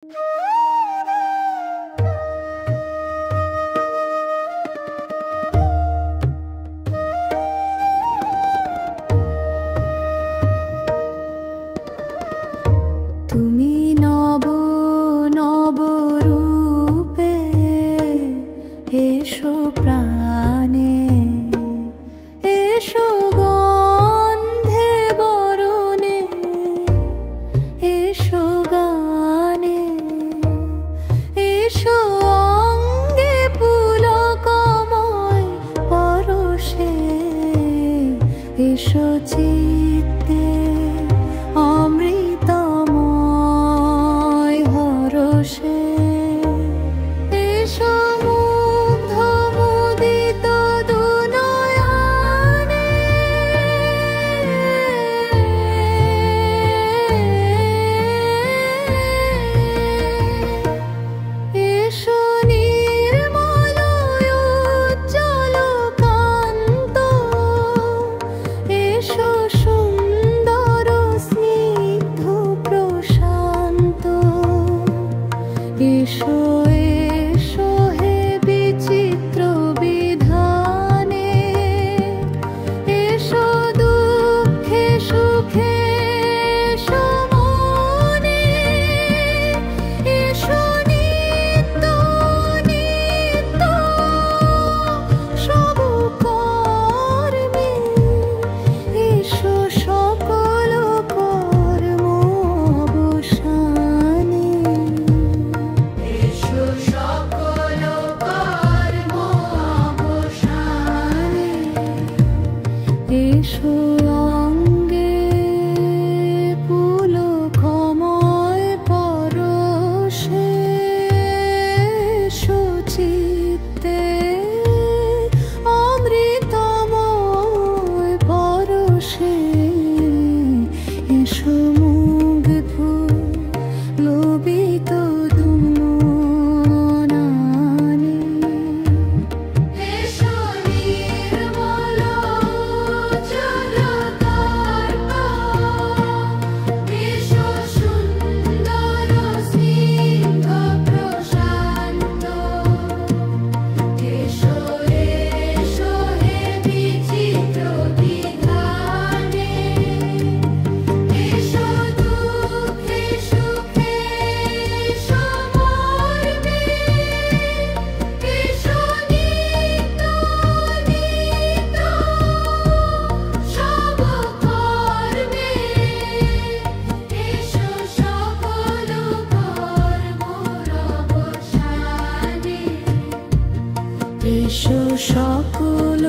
তুমি নব নব রূপে এসো প্রাণে, এসো গন্ধে বরণে, এসো গানে, এসো অঙ্গে পুলকময় পরশে, এসো চিত্তে অমৃতময় হরষে, এসো মুগ্ধ মুদিত দুনয়নে, এসো নির্মল উজ্জ্বল কান্ত, এসো সুন্দর স্নিগ্ধ প্রশান্ত, এসো এসো হে বিচিত্র বিধানে, এসো দুঃখে সুখে এসো মনে, এসো নিত্য নিত্য সব কর্মে, এসো সকল কর্ম অবসানে, এসো সকল কর্ম অবসানে, এসো অঙ্গে পুলকময় পরশে, এসো চিত্তে অমৃতময় পরশে, এসো মুগ্ধ লোভিত দুনয়নে, এসো নির্মল উজ্জ্বল তর্ক, এসো সুন্দর স্নিগ্ধ প্রশান্ত, এসো এসো হে বিচিত্র বিধানে, এসো দুঃখে সুখে এসো মর্মে, এসো নিত্য নিত্য সব কর্মে, এসো সকল কর্ম অবসানে, এসো সকল